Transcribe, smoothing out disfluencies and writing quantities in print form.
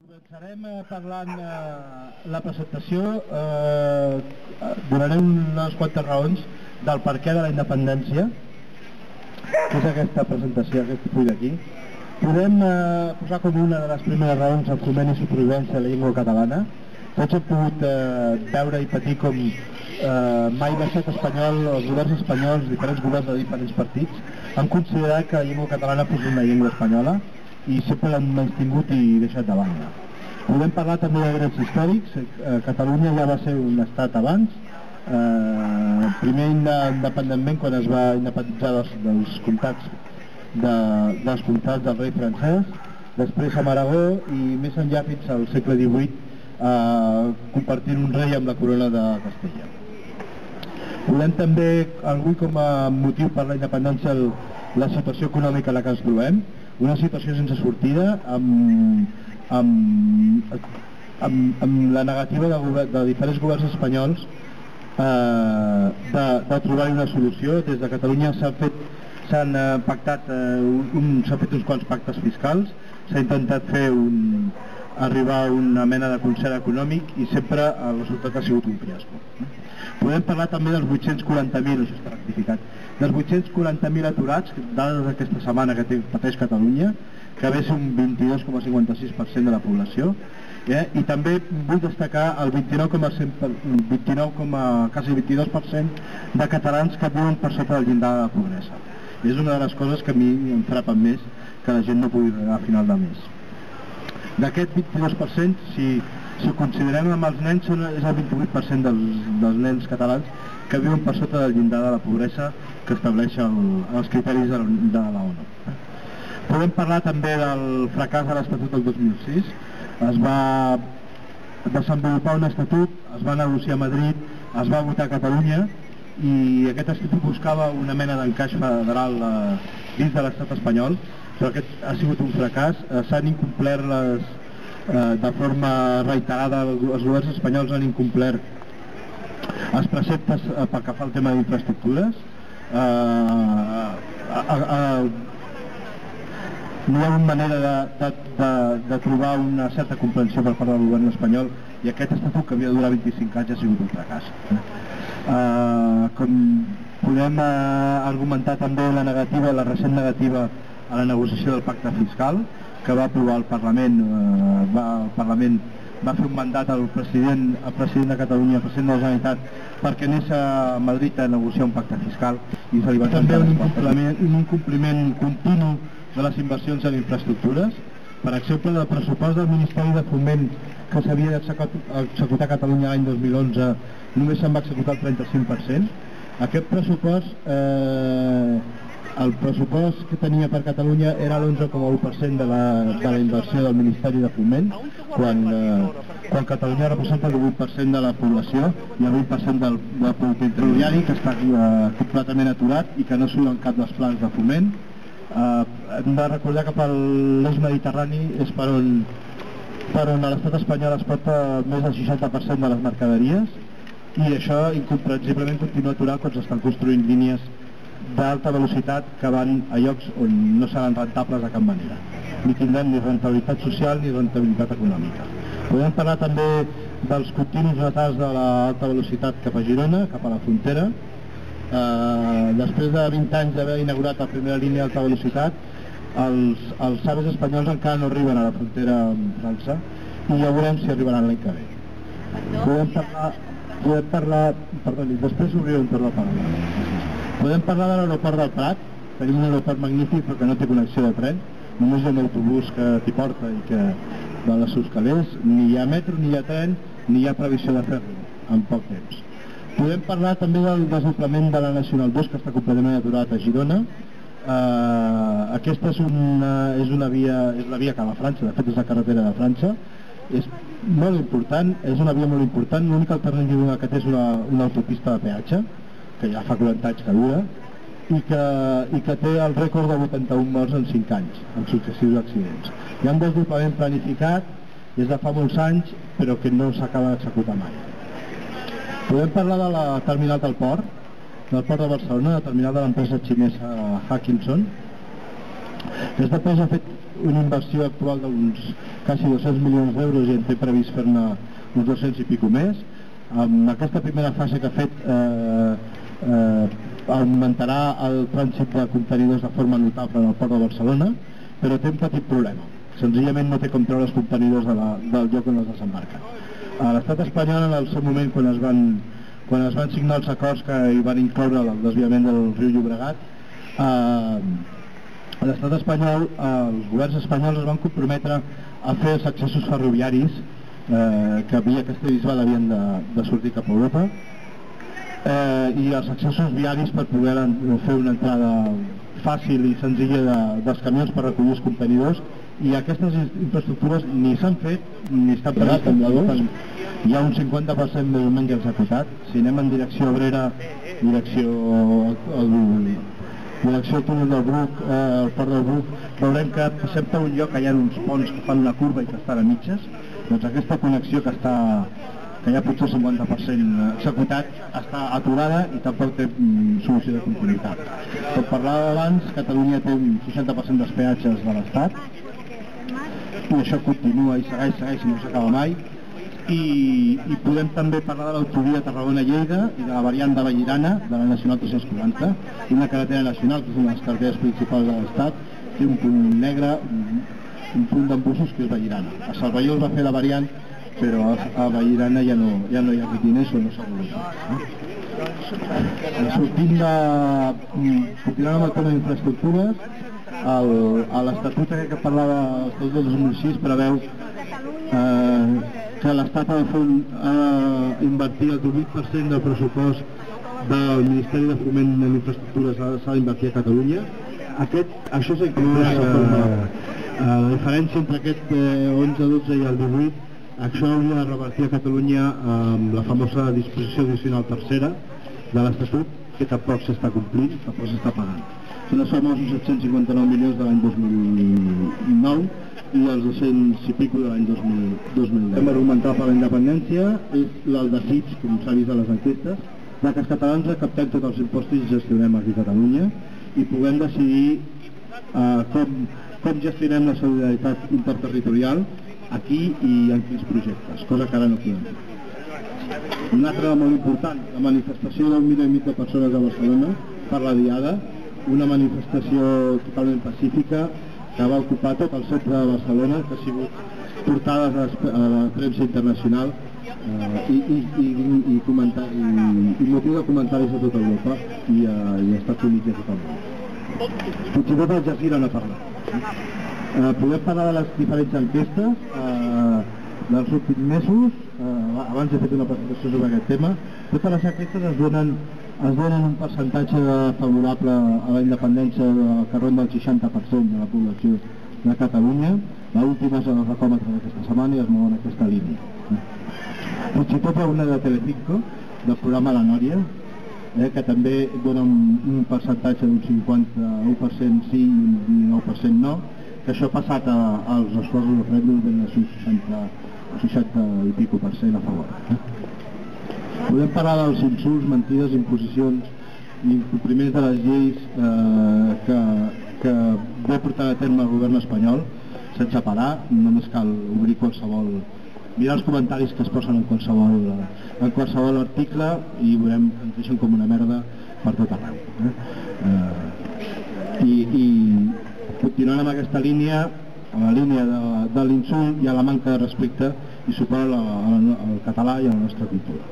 Començarem parlant la presentació, donaré unes quantes raons del perquè de la independència, que és aquesta presentació, aquest full d'aquí. Podem posar com una de les primeres raons el foment i supervivència de la llengua catalana. Tots hem pogut veure i patir com mai l'estat espanyol, els governs espanyols, diferents governs de diferents partits, han considerat que la llengua catalana fos una llengua espanyola i sempre l'han menystingut i deixat de banda. Podem parlar també de drets històrics. Catalunya ja va ser un estat abans, primer independentment quan es va independitzar dels comtats del rei francès, després amb Aragó i més enllà fins al segle XVIII compartint un rei amb la corona de Castella. Podem també avui com a motiu per la independència la situació econòmica en la que ens trobem, una situació sense sortida amb la negativa de diferents governs espanyols de trobar una solució. Des de Catalunya s'han fet uns quants pactes fiscals, s'ha intentat arribar a una mena de concert econòmic i sempre el resultat ha sigut un fiasco. Podem parlar també dels 840.000, això està rectificat, dels 840.000 aturats, dades d'aquesta setmana que pateix Catalunya, que ve a ser un 22,56% de la població, i també vull destacar el 22% de catalans que viuen per sota del llindar de la pobresa. És una de les coses que a mi em frapen més, que la gent no pugui arribar a final de mes. D'aquest 22%, si ho considerem amb els nens, és el 28% dels nens catalans que viuen per sota del llindar de la pobresa que estableixen els criteris de la ONU. Podem parlar també del fracàs de l'Estatut del 2006. Es va desenvolupar un estatut, es va negociar a Madrid, es va votar a Catalunya i aquest estatut buscava una mena d'encaix federal dins de l'estat espanyol, però aquest ha sigut un fracàs. S'han incomplert de forma reiterada, els governs espanyols han incomplert els preceptes pel que fa al tema d'infraestructures. No hi ha una manera de trobar una certa comprensió per part del govern espanyol i aquest estatut, que havia de durar 25 anys, ha sigut un fracàs. Com podem argumentar també la recent negativa a la negociació del pacte fiscal que va aprovar el Parlament. El Parlament va fer un mandat al president de Catalunya, al president de la Generalitat, perquè anés a Madrid a negociar un pacte fiscal i se li va també un incompliment continu de les inversions en infraestructures. Per exemple, del pressupost del Ministeri de Foment que s'havia d'executar a Catalunya l'any 2011 només se'n va executar el 35%. Aquest pressupost, el pressupost que tenia per Catalunya era l'11,1% de la inversió del Ministeri de Foment, quan Catalunya representa el 18% de la població i el 20% del producte interior, que està completament aturat i que no surt en cap dels plans de foment. Hem de recordar que per l'eix mediterrani és per on a l'estat espanyol es porta més del 60% de les mercaderies i això incomprensiblement continua aturat quan s'estan construint línies d'alta velocitat que van a llocs on no seran rentables de cap manera. Ni tindran ni rentabilitat social ni rentabilitat econòmica. Podem parlar també dels continus retards de l'alta velocitat cap a Girona, cap a la frontera. Després de 20 anys d'haver inaugurat la primera línia d'alta velocitat, els AVEs espanyols encara no arriben a la frontera amb França i ja veurem si arribaran l'any que ve. Després obriré un torn de paraula. Podem parlar de l'aeroport del Prat. Tenim un aeroport magnífic però que no té connexió de tren, només hi ha un autobús que t'hi porta i que va a les seus calés, ni hi ha metro, ni hi ha tren, ni hi ha previsió de fer-lo en poc temps. Podem parlar també del desdoblament de la Nacional 2, que està completament aturat a Girona. Aquesta és la via que va a França, de fet és la carretera de França. És molt important, és una via molt important. L'única alternativa que té és una autopista de peatge, que ja fa 40 anys que dura, i que té el rècord de 81 morts en 5 anys, en successius accidents. Hi ha un desdoblament planificat des de fa molts anys, però que no s'acaba d'executar mai. Podem parlar de la terminal del port de Barcelona, la terminal de l'empresa xinesa Hutchinson. Aquesta empresa ha fet una inversió actual d'uns quasi 200 milions d'euros i en té previst fer-ne uns 200 i pico més. Amb aquesta primera fase que ha fet augmentarà el trànsit de contenidors de forma notable en el port de Barcelona, però té un petit problema. Senzillament no té com treure els contenidors del lloc on els desembarquen. A l'estat espanyol, en el seu moment, quan es van signar els acords que hi van incloure el desviament del riu Llobregat, a l'estat espanyol, els governs espanyols es van comprometre a fer els accessos ferroviaris que via Castellbisbal havien de sortir cap a Europa i els accessos viaris per poder fer una entrada fàcil i senzilla dels camions per recollir els contenidors, i aquestes infraestructures ni s'han fet ni estan previstes. Hi ha un 50% més o menys executat. Si anem en direcció Obrera, direcció túnel del Bruc, el port del Bruc, veurem que passem per un lloc que hi ha uns ponts que fan una curva i que estan a mitges. Doncs aquesta connexió que hi ha potser 50% executat està aturada i tampoc té solució de continuïtat. Com parlava abans, Catalunya té un 60% dels peatges de l'Estat i això continua i segueix i no s'acaba mai. I podem també parlar de l'autovia Tarragona-Lleida i de la variant de Vallirana, de la Nacional 340, una carretera nacional que és una de les carreteres principals de l'Estat, té un punt negre, un punt d'embussos que és Vallirana. A Cervelló es va fer la variant, però a Vallirana ja no hi ha diners o no s'ha volut. Continuant amb el tema d'infraestructures, a l'Estatut que parlava, l'Estatut del 2006 preveu que l'Estat ha d'invertir el 18% del pressupost del Ministeri de Foment en Infraestructures s'ha d'invertir a Catalunya. Això és la diferència entre aquest 11, 12 i el 18. Això hauria de revertir a Catalunya amb la famosa disposició addicional tercera de l'Estatut, que tampoc s'està complint, tampoc s'està pagant. Són els famosos 759 milions de l'any 2009 i els 200 i pico de l'any 2010. Hem argumentat per la independència, és el desig, com s'ha vist a les enquestes, que els catalans recaptem tots els impostos i gestionem aquí a Catalunya i puguem decidir com gestionem la solidaritat interterritorial aquí i en quins projectes, cosa que ara no podem fer. Una altra molt important, la manifestació d'1,5 milió de persones a Barcelona per la Diada, una manifestació totalment pacífica que va ocupar tot el centre de Barcelona, que ha sigut portada a la premsa internacional i motiu de comentaris a tota Europa i als Estats Units i a tot el món. Potser tot el Jazeera no parla. Podem parlar de les diferents enquestes dels últims mesos. Abans he fet una presentació sobre aquest tema. Totes les enquestes es donen un percentatge favorable a la independència que ronda el 60% de la població de Catalunya. L'última és el recòmetre d'aquesta setmana i es mou en aquesta línia. Fins i tot hi ha una de Telecinco, del programa La Nòria, que també dona un percentatge d'un 51% sí i un 19% no, que això ha passat als esforços de referèndum d'un 60 i pico % a favor. Podem parlar dels insults, mentides, imposicions i incompliments de les lleis que ve portant a terme el govern espanyol sense parar. Només cal obrir mirar els comentaris que es posen en qualsevol article i veurem que ens deixen com una merda per tot arreu. I continuant amb aquesta línia, a la línia de l'insult i a la manca de respecte i suport al català i a la nostra cultura.